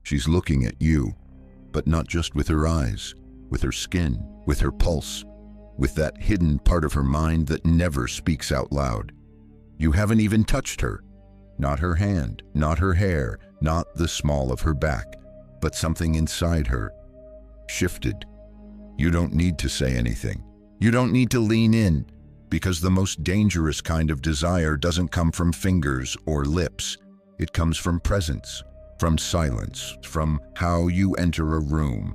She's looking at you, but not just with her eyes, with her skin, with her pulse, with that hidden part of her mind that never speaks out loud. You haven't even touched her. Not her hand, not her hair, not the small of her back, but something inside her shifted. You don't need to say anything. You don't need to lean in, because the most dangerous kind of desire doesn't come from fingers or lips. It comes from presence, from silence, from how you enter a room,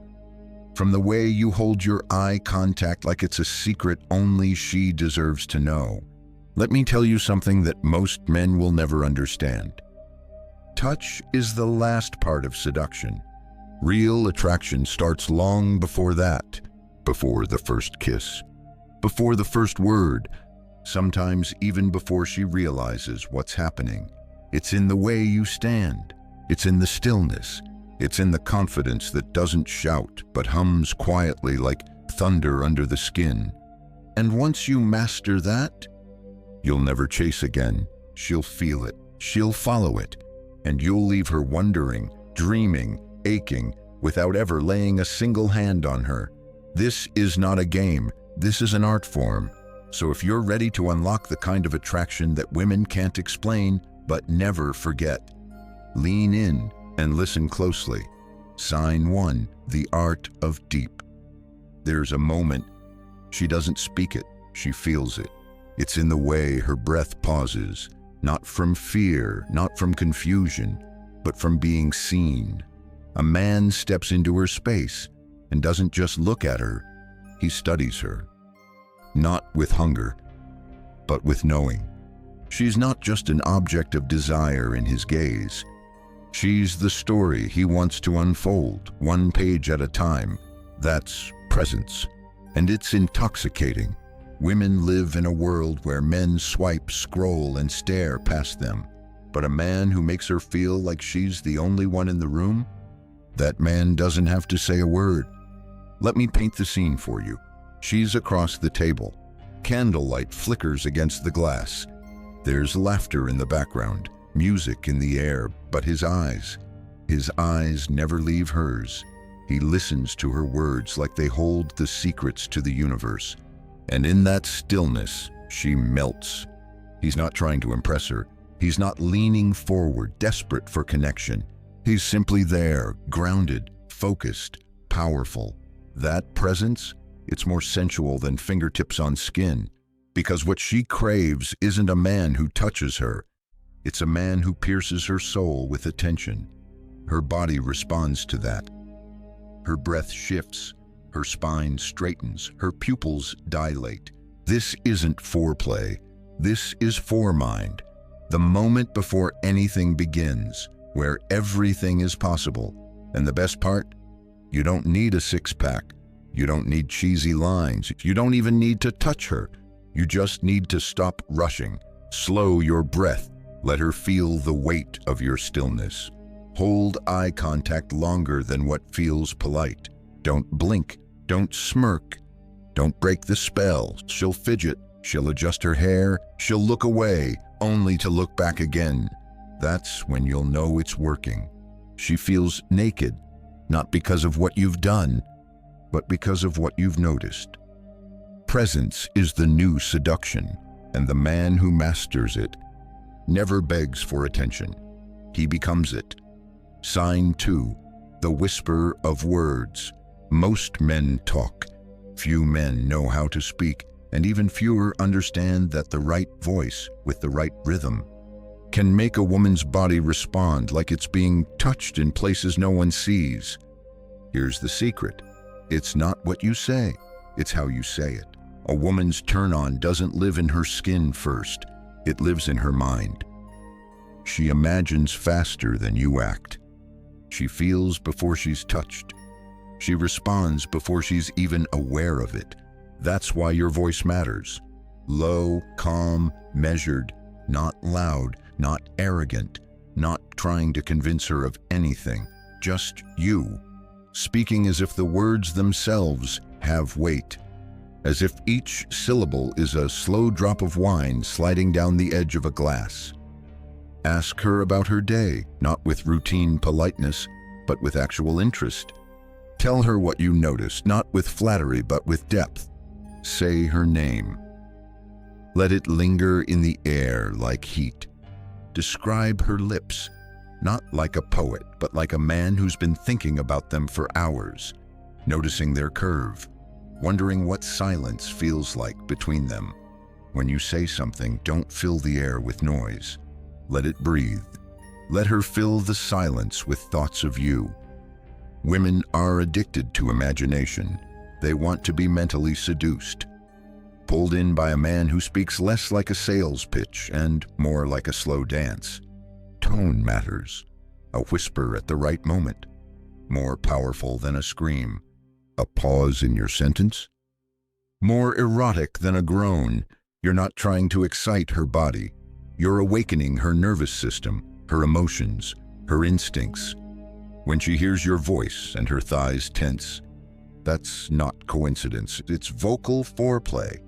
from the way you hold your eye contact like it's a secret only she deserves to know. Let me tell you something that most men will never understand. Touch is the last part of seduction. Real attraction starts long before that, before the first kiss, before the first word, sometimes even before she realizes what's happening. It's in the way you stand. It's in the stillness. It's in the confidence that doesn't shout but hums quietly like thunder under the skin. And once you master that, you'll never chase again. She'll feel it. She'll follow it. And you'll leave her wondering, dreaming, aching, without ever laying a single hand on her. This is not a game. This is an art form. So if you're ready to unlock the kind of attraction that women can't explain but never forget, lean in and listen closely. Sign 1, the art of deep. There's a moment. She doesn't speak it. She feels it. It's in the way her breath pauses, not from fear, not from confusion, but from being seen. A man steps into her space and doesn't just look at her, he studies her. Not with hunger, but with knowing. She's not just an object of desire in his gaze. She's the story he wants to unfold, one page at a time. That's presence, and it's intoxicating. Women live in a world where men swipe, scroll, and stare past them. But a man who makes her feel like she's the only one in the room, that man doesn't have to say a word. Let me paint the scene for you. She's across the table. Candlelight flickers against the glass. There's laughter in the background, music in the air, but his eyes never leave hers. He listens to her words like they hold the secrets to the universe. And in that stillness, she melts. He's not trying to impress her. He's not leaning forward, desperate for connection. He's simply there, grounded, focused, powerful. That presence, it's more sensual than fingertips on skin, because what she craves isn't a man who touches her. It's a man who pierces her soul with attention. Her body responds to that. Her breath shifts, her spine straightens, her pupils dilate. This isn't foreplay. This is foremind. The moment before anything begins, where everything is possible. And the best part? You don't need a six-pack. You don't need cheesy lines. You don't even need to touch her. You just need to stop rushing. Slow your breath. Let her feel the weight of your stillness. Hold eye contact longer than what feels polite. Don't blink. Don't smirk. Don't break the spell. She'll fidget. She'll adjust her hair. She'll look away, only to look back again. That's when you'll know it's working. She feels naked, not because of what you've done, but because of what you've noticed. Presence is the new seduction, and the man who masters it never begs for attention. He becomes it. Sign 2, the whisper of words. Most men talk. Few men know how to speak, and even fewer understand that the right voice with the right rhythm can make a woman's body respond like it's being touched in places no one sees. Here's the secret. It's not what you say, it's how you say it. A woman's turn-on doesn't live in her skin first, it lives in her mind. She imagines faster than you act. She feels before she's touched. She responds before she's even aware of it. That's why your voice matters. Low, calm, measured, not loud, not arrogant, not trying to convince her of anything. Just you, speaking as if the words themselves have weight, as if each syllable is a slow drop of wine sliding down the edge of a glass. Ask her about her day, not with routine politeness, but with actual interest. Tell her what you notice, not with flattery, but with depth. Say her name. Let it linger in the air like heat. Describe her lips, not like a poet, but like a man who's been thinking about them for hours, noticing their curve, wondering what silence feels like between them. When you say something, don't fill the air with noise. Let it breathe. Let her fill the silence with thoughts of you. Women are addicted to imagination. They want to be mentally seduced, pulled in by a man who speaks less like a sales pitch and more like a slow dance. Tone matters. A whisper at the right moment, more powerful than a scream. A pause in your sentence, more erotic than a groan. You're not trying to excite her body. You're awakening her nervous system, her emotions, her instincts. When she hears your voice and her thighs tense, that's not coincidence. It's vocal foreplay.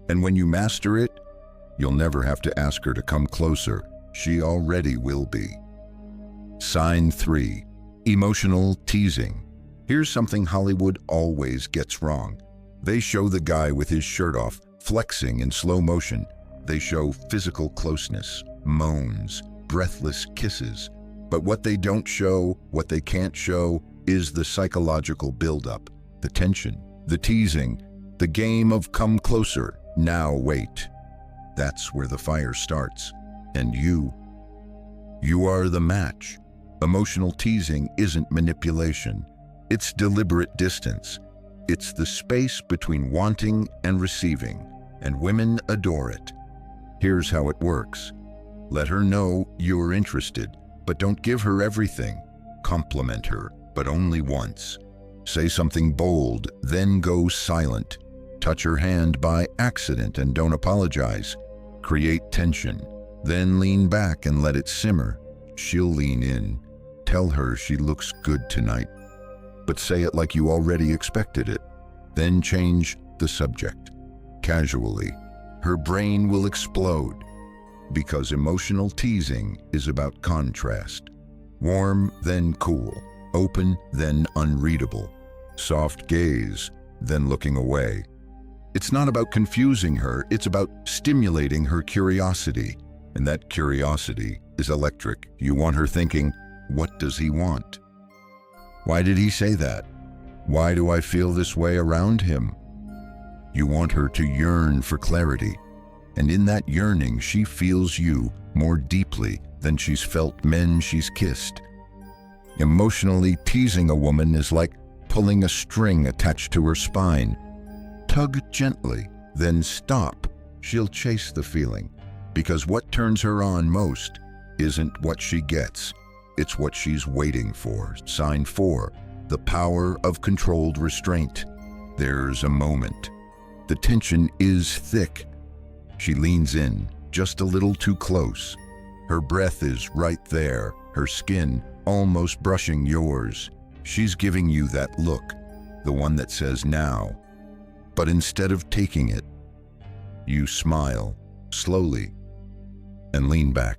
And when you master it, you'll never have to ask her to come closer. She already will be. Sign 3. Emotional teasing. Here's something Hollywood always gets wrong. They show the guy with his shirt off, flexing in slow motion. They show physical closeness, moans, breathless kisses. But what they don't show, what they can't show, is the psychological buildup, the tension, the teasing, the game of come closer, now wait. That's where the fire starts. And you are the match. Emotional teasing isn't manipulation. It's deliberate distance. It's the space between wanting and receiving, and women adore it. Here's how it works. Let her know you're interested, but don't give her everything. Compliment her, but only once. Say something bold, then go silent. Touch her hand by accident and don't apologize. Create tension, then lean back and let it simmer. She'll lean in. Tell her she looks good tonight, but say it like you already expected it. Then change the subject. Casually, her brain will explode, because emotional teasing is about contrast. Warm, then cool. Open, then unreadable. Soft gaze, then looking away. It's not about confusing her, it's about stimulating her curiosity. And that curiosity is electric. You want her thinking, what does he want? Why did he say that? Why do I feel this way around him? You want her to yearn for clarity. And in that yearning, she feels you more deeply than she's felt men she's kissed. Emotionally teasing a woman is like pulling a string attached to her spine. Tug gently, then stop. She'll chase the feeling, because what turns her on most isn't what she gets, it's what she's waiting for. Sign 4, the power of controlled restraint. There's a moment. The tension is thick. She leans in, just a little too close. Her breath is right there, her skin almost brushing yours. She's giving you that look, the one that says now. But instead of taking it, you smile, slowly, and lean back.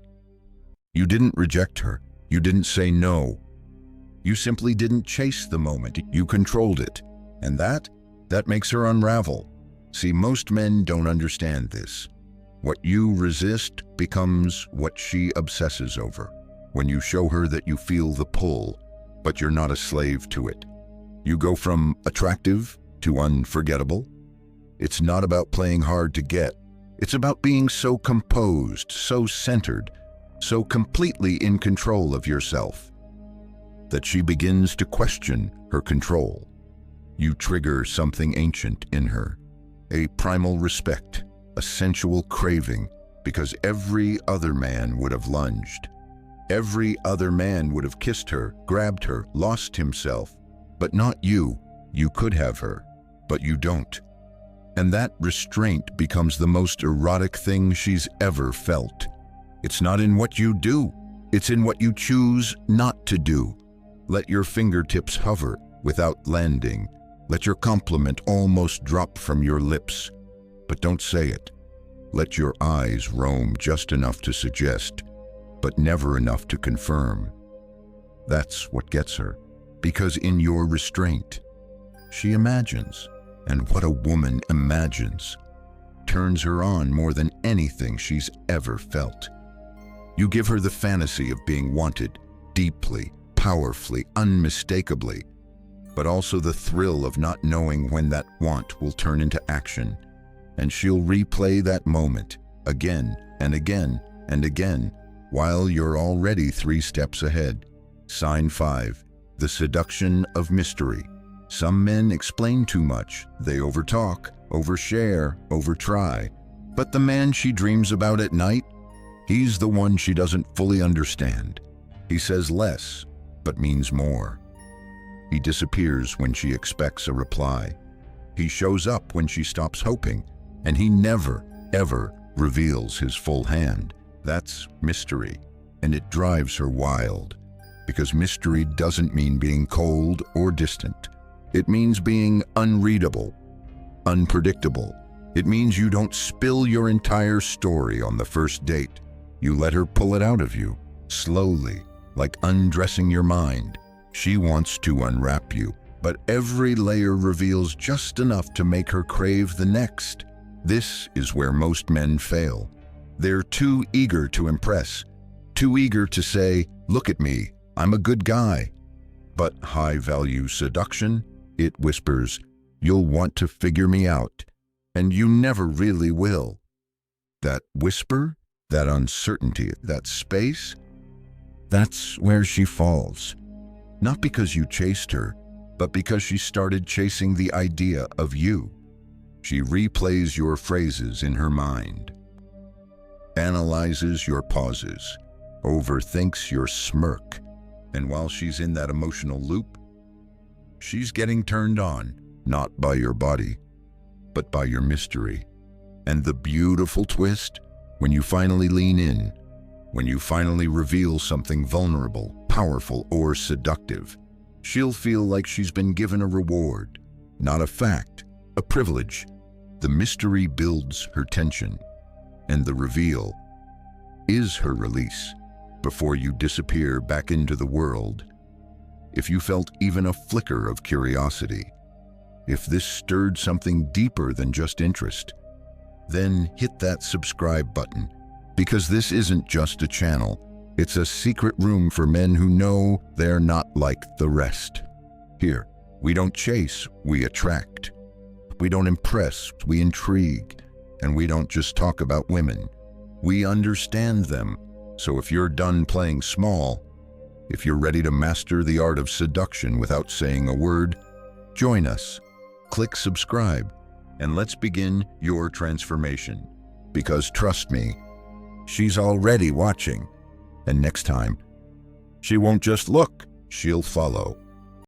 You didn't reject her. You didn't say no. You simply didn't chase the moment. You controlled it. And that makes her unravel. See, most men don't understand this. What you resist becomes what she obsesses over. When you show her that you feel the pull, but you're not a slave to it. You go from attractive to unforgettable. It's not about playing hard to get. It's about being so composed, so centered, so completely in control of yourself, that she begins to question her control. You trigger something ancient in her, a primal respect, a sensual craving, because every other man would have lunged. Every other man would have kissed her, grabbed her, lost himself, but not you. You could have her, but you don't. And that restraint becomes the most erotic thing she's ever felt. It's not in what you do, it's in what you choose not to do. Let your fingertips hover without landing. Let your compliment almost drop from your lips, but don't say it. Let your eyes roam just enough to suggest, but never enough to confirm. That's what gets her. because in your restraint, she imagines, and what a woman imagines turns her on more than anything she's ever felt. You give her the fantasy of being wanted, deeply, powerfully, unmistakably, but also the thrill of not knowing when that want will turn into action, and she'll replay that moment again and again and again while you're already 3 steps ahead. Sign 5. The seduction of mystery. Some men explain too much. They overtalk, overshare, overtry. But the man she dreams about at night, he's the one she doesn't fully understand. He says less, but means more. He disappears when she expects a reply. He shows up when she stops hoping, and he never, ever reveals his full hand. That's mystery, and it drives her wild. Because mystery doesn't mean being cold or distant. It means being unreadable, unpredictable. It means you don't spill your entire story on the first date. You let her pull it out of you, slowly, like undressing your mind. She wants to unwrap you, but every layer reveals just enough to make her crave the next. This is where most men fail. They're too eager to impress, too eager to say, "Look at me, I'm a good guy." But high-value seduction, it whispers, "You'll want to figure me out," and you never really will. That whisper, that uncertainty, that space, that's where she falls. Not because you chased her, but because she started chasing the idea of you. She replays your phrases in her mind, analyzes your pauses, overthinks your smirk, and while she's in that emotional loop, she's getting turned on, not by your body, but by your mystery. And the beautiful twist, when you finally lean in, when you finally reveal something vulnerable, powerful, or seductive, she'll feel like she's been given a reward, not a fact, a privilege. The mystery builds her tension, and the reveal is her release before you disappear back into the world. If you felt even a flicker of curiosity, if this stirred something deeper than just interest, then hit that subscribe button, because this isn't just a channel, it's a secret room for men who know they're not like the rest. Here, we don't chase, we attract. We don't impress, we intrigue. And we don't just talk about women, we understand them. So if you're done playing small, if you're ready to master the art of seduction without saying a word, join us. Click subscribe, and let's begin your transformation. Because trust me, she's already watching. And next time, she won't just look, she'll follow.